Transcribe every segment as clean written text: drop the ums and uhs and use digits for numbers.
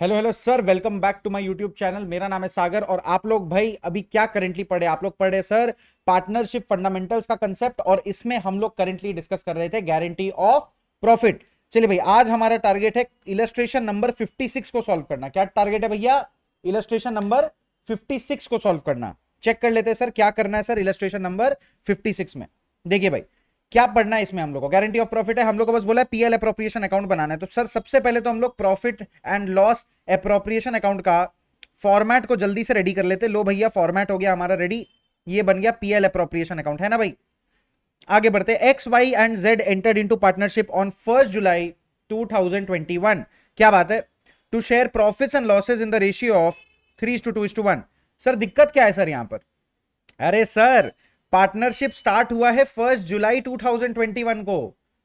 Hello hello sir, welcome back to my YouTube channel. मेरा नाम है सागर और आप लोग भाई अभी क्या करेंटली पढ़े? आप लोग पढ़े सर पार्टनरशिप फंडामेंटल्स का कंसेप्ट, और इसमें हम लोग करेंटली डिस्कस कर रहे थे गारंटी ऑफ प्रॉफिट। चलिए भाई, आज हमारा टारगेट है इलस्ट्रेशन नंबर 56 को सॉल्व करना। क्या टारगेट है भैया? इलस्ट्रेशन नंबर 56 को सॉल्व करना। चेक कर लेते हैं सर क्या करना है सर इलस्ट्रेशन नंबर 56 में। देखिए भाई, क्या पढ़ना है इसमें हम लोग को? गारंटी ऑफ प्रॉफिट है, हम लोग को बस बोला है पीएल अप्रोप्रिएशन अकाउंट बनाना है। तो सर सबसे पहले तो हम लोग profit and loss appropriation account का फॉर्मेट को जल्दी से रेडी कर लेते। लो भैया, फॉर्मेट हो गया हमारा रेडी, ये बन गया पीएल अप्रोप्रिएशन अकाउंट, है ना भाई। आगे बढ़ते, X Y and Z entered into partnership on 1 July 2021। क्या बात है? To share profits and losses in the ratio of 3:2:1। Sir दिक्कत क्या है सर यहां पर? अरे सर, पार्टनरशिप स्टार्ट हुआ है 1 जुलाई 2021 को।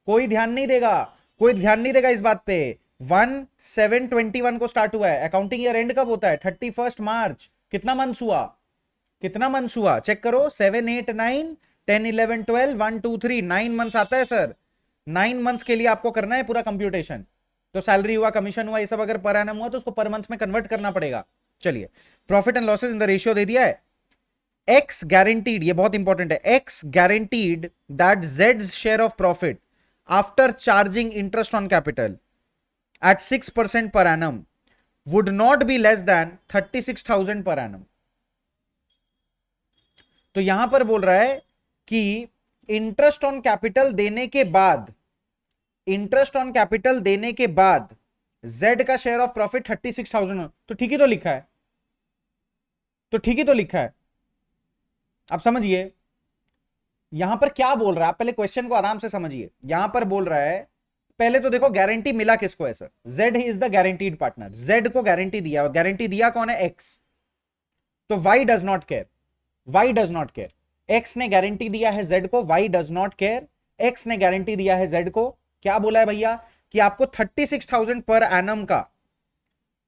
कोई ध्यान नहीं देगा, कोई ध्यान नहीं देगा इस बात पे। 1/7/21 को स्टार्ट हुआ है। अकाउंटिंग ईयर एंड कब होता है? 31 मार्च। कितना मंथ्स हुआ? कितना मंथ्स हुआ चेक करो। 7 8 9 10 11 12 1 2 3 9 मंथ्स आता है सर। 9 मंथ्स के लिए आपको करना है पूरा कंप्यूटेशन। तो सैलरी हुआ, कमीशन हुआ, ये सब अगर पर एनम हुआ तो उसको पर मंथ में कन्वर्ट करना पड़ेगा। चलिए, profit and losses in the ratio दे दिया है। एक्स गारंटीड, ये बहुत इंपॉर्टेंट है, एक्स गारंटीड दैट जेड्स share of profit after charging interest on capital at 6% per annum would not be less than 36,000 per annum। तो यहां पर बोल रहा है कि इंटरेस्ट ऑन कैपिटल देने के बाद, इंटरेस्ट ऑन कैपिटल देने के बाद जेड का शेयर ऑफ प्रॉफिट 36,000। तो ठीक ही तो लिखा है, तो ठीक ही तो लिखा है। आप समझिए यहां पर क्या बोल रहा है, आप पहले क्वेश्चन को आराम से समझिए। यहां पर बोल रहा है, पहले तो देखो गारंटी मिला किसको है sir? Z is the guaranteed partner, Z को गारंटी दिया, और गारंटी दिया कौन है? एक्स। तो Y does not care, Y does not care. X ने गारंटी दिया है जेड को, Y does not care. X ने गारंटी दिया है जेड को, क्या बोला है भैया? कि आपको 36,000 पर एनम का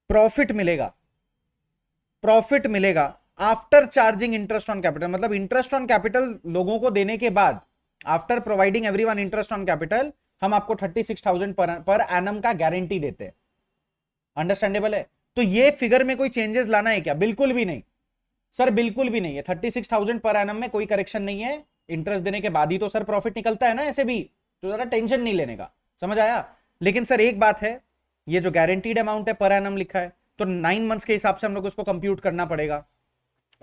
प्रॉफिट मिलेगा, प्रॉफिट मिलेगा after charging interest on capital. मतलब इंटरेस्ट ऑन कैपिटल लोगों को देने के बाद, after providing everyone interest on capital, हम आपको 36,000 पर एनम का गारंटी देते हैं। अंडरस्टैंडेबल है? तो ये फिगर में कोई चेंजेस लाना है क्या? बिल्कुल भी नहीं सर, बिल्कुल भी नहीं है। 36,000 पर एनम में कोई करेक्शन नहीं है। इंटरेस्ट देने के बाद ही तो सर प्रॉफिट निकलता है ना ऐसे भी, तो ज्यादा टेंशन नहीं लेने का। समझ आया? लेकिन सर एक बात है, ये जो गारंटीड अमाउंट है पर एनम लिखा है, तो 9 मंथ्स के हिसाब से हम लोग उसको कंप्यूट करना पड़ेगा।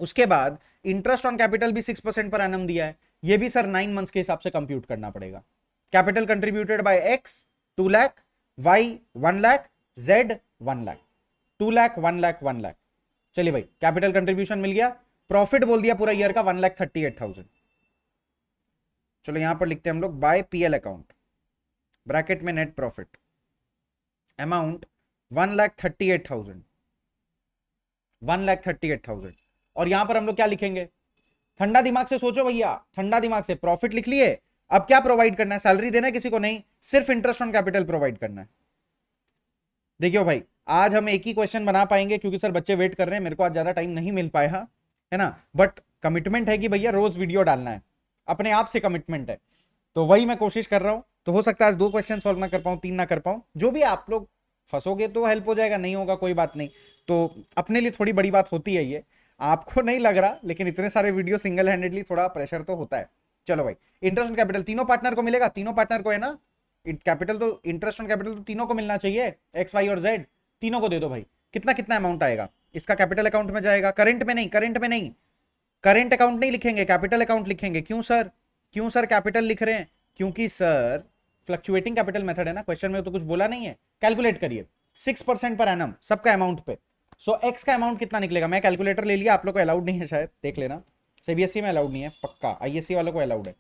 उसके बाद इंटरेस्ट ऑन कैपिटल भी 6% पर एनम दिया है, ये भी सर 9 मंथ्स के हिसाब से कंप्यूट करना पड़ेगा। Capital contributed by X 2 lakh, Y 1 lakh, Z 1 lakh. 2 lakh 1 lakh 1 lakh. चलिए भाई, कैपिटल कंट्रीब्यूशन मिल गया। प्रॉफिट बोल दिया पूरा ईयर का 1,38,000। चलो यहां पर लिखते हैं हम लोग बाय पीएल अकाउंट, ब्रैकेट में नेट प्रॉफिट अमाउंट 1,38,000, 1,38,000। और यहां पर हम लोग क्या लिखेंगे? ठंडा दिमाग से सोचो भैया, ठंडा दिमाग से। प्रॉफिट लिख लिए, अब क्या प्रोवाइड करना है? सैलरी देना है किसी को? नहीं, सिर्फ इंटरेस्ट ऑन कैपिटल प्रोवाइड करना है। देखियो भाई, आज हम एक ही क्वेश्चन बना पाएंगे क्योंकि सर बच्चे वेट कर रहे हैं, मेरे को आज ज्यादा टाइम नहीं मिल पाया है ना। बट कमिटमेंट है कि भैया रोज वीडियो डालना है, अपने आप से कमिटमेंट है, तो वही मैं कोशिश कर रहा हूं। तो हो सकता है आज 2 क्वेश्चन सॉल्व ना कर पाऊं, 3 ना कर पाऊं, जो भी आप लोग फंसोगे तो हेल्प हो जाएगा, नहीं होगा कोई बात नहीं। तो अपने लिए थोड़ी बड़ी बात होती है ये, आपको नहीं लग रहा, लेकिन इतने सारे वीडियो सिंगल हैंडेडली थोड़ा प्रेशर तो होता है। चलो भाई, इंटरेस्ट ऑन कैपिटल तीनों पार्टनर को मिलेगा, तीनों पार्टनर को है ना। कैपिटल तो, इंटरेस्ट ऑन कैपिटल तो तीनों को मिलना चाहिए, एक्स वाई और जेड, तीनों को दे दो भाई। कितना कितना अमाउंट आएगा? इसका कैपिटल अकाउंट में जाएगा, करंट में नहीं, करंट में नहीं, करंट अकाउंट नहीं लिखेंगे, कैपिटल अकाउंट लिखेंगे। क्यों सर? क्यों सर कैपिटल लिख रहे हैं? क्योंकि सर फ्लक्चुएटिंग कैपिटल मेथड है ना, क्वेश्चन में तो कुछ बोला नहीं है। कैलकुलेट करिए, 6% पर एनम सबका अमाउंट पे। सो एक्स का अमाउंट कितना निकलेगा? मैं कैलकुलेटर ले लिया, आप लोग को अलाउड नहीं है शायद, देख लेना। सीबीएसई में अलाउड नहीं है, पक्का आईएससी वालों को अलाउड है।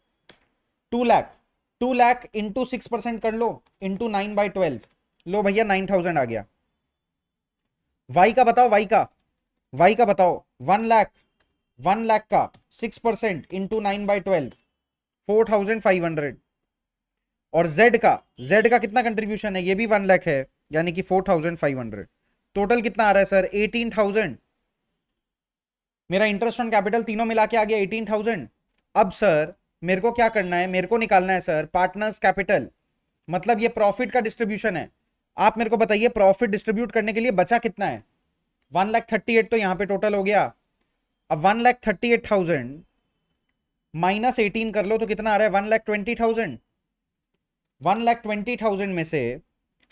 2 लाख, 2 लाख इंटू 6% कर लो, इंटू 9/12। लो भैया 9,000 आ गया। वाई का बताओ, वाई का, वाई का बताओ। 1 लाख, 1 लाख का 6% इंटू 9/12, 4,500। और जेड का, जेड का कितना कंट्रीब्यूशन है? ये भी 1 लाख है, यानी कि 4,500। टोटल कितना आ रहा है सर? 18,000। मेरा इंटरेस्ट ऑन कैपिटल तीनों मिला के आ गया 18,000। अब सर मेरे को क्या करना है? मेरे को निकालना है सर पार्टनर्स कैपिटल, मतलब ये प्रॉफिट का डिस्ट्रीब्यूशन है। आप मेरे को बताइए प्रॉफिट डिस्ट्रीब्यूट करने के लिए बचा कितना है? 1,38,000 तो यहां पे टोटल हो गया। अब 1,38,000 माइनस 18 कर लो तो कितना आ रहा है? 1,20,000। 1,20,000 में से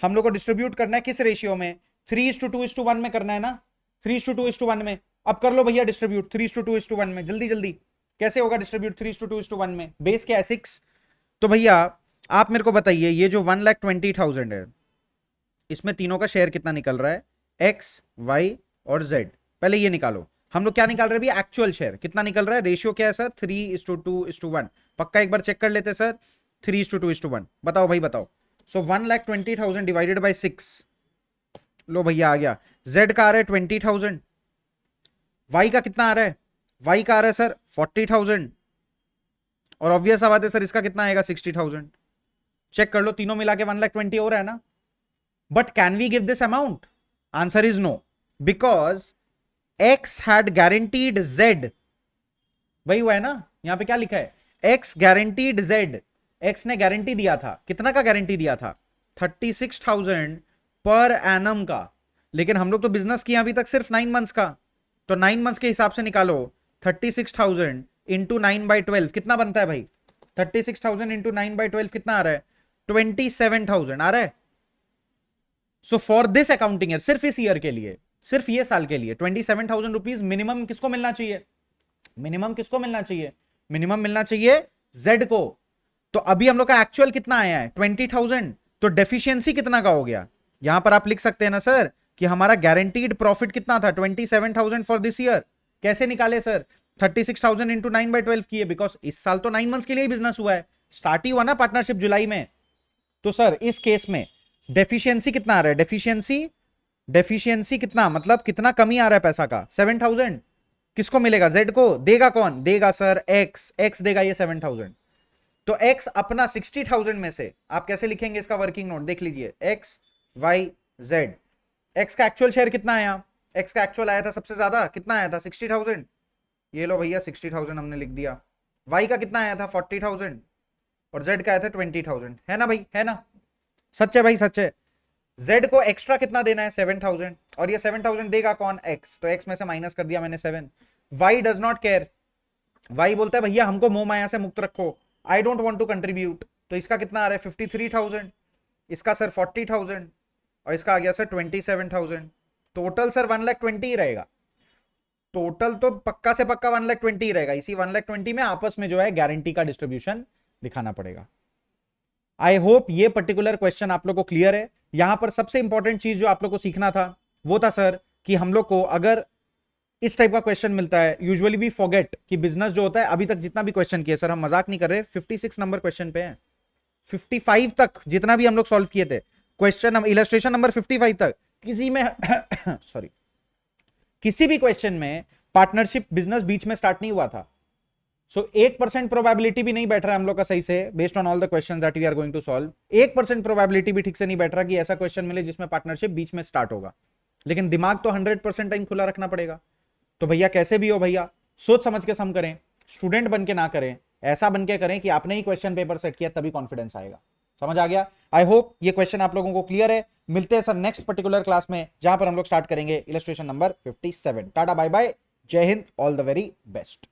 हम लोग को डिस्ट्रीब्यूट करना है किस रेशियो में? 3:2:1 में करना है ना, 3:2:1 में। अब कर लो भैया डिस्ट्रीब्यूट 3:2:1 में, जल्दी जल्दी। कैसे होगा डिस्ट्रीब्यूट 3:2:1 में? बेस क्या है? 6। तो भैया आप मेरे को बताइए ये जो 1,20,000 है इसमें तीनों का शेयर कितना निकल रहा है? एक्स, वाई और जेड। पहले ये निकालो। हम लोग क्या निकाल रहे हैं अभी? एक्चुअल शेयर कितना निकल रहा है? रेशियो क्या है सर? 3:2:1। पक्का एक बार चेक कर लेते सर। 3:2:1 बताओ भाई बताओ। सो 1,20,000 डिवाइडेड बाई 6। लो भैया आ गया। जेड का आ रहा है 20,000। वाई का कितना आ रहा है? वाई का आ रहा है सर 40,000। और ऑब्वियस सा बात है सर इसका कितना आएगा? 60,000। चेक कर लो, तीनों मिला के 1,20,000 हो रहा है ना। But can we give this amount? Answer is no, because X had guaranteed Z. वही हुआ है ना, यहां पे क्या लिखा है? X guaranteed Z. एक्स ने गारंटी दिया था, कितना का गारंटी दिया था? 36,000 पर एनम का। लेकिन हम लोग तो बिजनेस किया अभी तक सिर्फ 9 मंथ्स का, तो 9 मंथ्स के हिसाब से निकालो। 36,000 इंटू 9/12 कितना बनता है भाई? 36,000 इंटू 9/12 कितना आ रहा है? 27,000 आ रहा है। So for this accounting year, सिर्फ इस ईयर के लिए, सिर्फ ये साल के लिए 27,000 रुपीज मिनिमम किसको मिलना चाहिए? मिनिमम किसको मिलना चाहिए? मिनिमम मिलना चाहिए जेड को। तो अभी हम लोग का एक्चुअल कितना आया है? 20,000। तो डेफिशिएंसी कितना का हो गया? यहां पर आप लिख सकते हैं ना सर कि हमारा गारंटीड प्रॉफिट कितना था? 27,000 फॉर दिस ईयर। कैसे निकाले सर? 36,000 इंटू 9/12 किए, बिकॉज इस साल तो 9 मंथ्स के लिए बिजनेस हुआ है, स्टार्ट ही हुआ ना पार्टनरशिप जुलाई में। तो सर इस केस में डेफिशिएंसी कितना आ रहा है? डेफिशिएंसी कितना, मतलब कितना कमी आ रहा है पैसा का? 7,000। किसको मिलेगा? जेड को। देगा कौन? देगा सर एक्स। एक्स देगा ये 7,000। तो एक्स अपना 60,000 में से आप कैसे लिखेंगे इसका वर्किंग नोट? देख लीजिए, एक्स वाई जेड। एक्स का एक्चुअल शेयर कितना आया? एक्स का एक्चुअल आया था सबसे ज्यादा, कितना आया था? 60,000। ये लो भैया 60,000 हमने लिख दिया। वाई का कितना आया था? 40,000। और जेड का आया था 20,000। है ना भाई? है ना? सच है भाई, सच है। जेड को एक्स्ट्रा कितना देना है? 7,000। और ये 7,000 देगा कौन? एक्स। तो एक्स में से माइनस कर दिया मैंने 7। Y does not care. Y बोलता है भैया हमको मोह माया से मुक्त रखो, I don't want to contribute. तो इसका कितना आ रहा है? 53,000। इसका सर 40,000 और इसका आ गया सर 27,000। टोटल सर 1,20,000 ही रहेगा। टोटल तो पक्का से पक्का 1,20,000 ही रहेगा। इसी 1,20,000 में आपस में जो है गारंटी का डिस्ट्रीब्यूशन दिखाना पड़ेगा। आई होप ये पर्टिकुलर क्वेश्चन आप लोग को क्लियर है। यहां पर सबसे इंपॉर्टेंट चीज जो आप लोग को सीखना था वो था सर कि हम लोग को अगर इस टाइप का क्वेश्चन मिलता है, यूजुअली वी फॉरगेट कि बिजनेस जो होता है, अभी तक जितना भी क्वेश्चन किया सर, हम मजाक नहीं कर रहे, 56 नंबर क्वेश्चन पे है। 55 तक जितना भी हम लोग सॉल्व किए थे क्वेश्चन, हम इलस्ट्रेशन नंबर 55 तक किसी में सॉरी किसी भी क्वेश्चन में पार्टनरशिप बिजनेस बीच में स्टार्ट नहीं हुआ था। सो 1% प्रोबेबिलिटी भी नहीं बैठ रहा है हम लोग का सही से, based on all the question that we are going to solve. 1% probability भी ठीक से नहीं बैठ रहा कि ऐसा क्वेश्चन मिले जिसमें पार्टनरशिप बीच में स्टार्ट होगा। लेकिन दिमाग तो 100% टाइम खुला रखना पड़ेगा। तो भैया कैसे भी हो भैया, सोच समझ के सम करें, स्टूडेंट बन के ना करें, ऐसा बन के करें कि आपने ही क्वेश्चन पेपर सेट किया तभी कॉन्फिडेंस आएगा। समझ आ गया? आई होप ये क्वेश्चन आप लोगों को क्लियर है। मिलते हैं सर नेक्स्ट पर्टिकुलर क्लास में, जहां पर हम लोग स्टार्ट करेंगे illustration number 57। Tata bye bye, जय हिंद, ऑल द वेरी बेस्ट।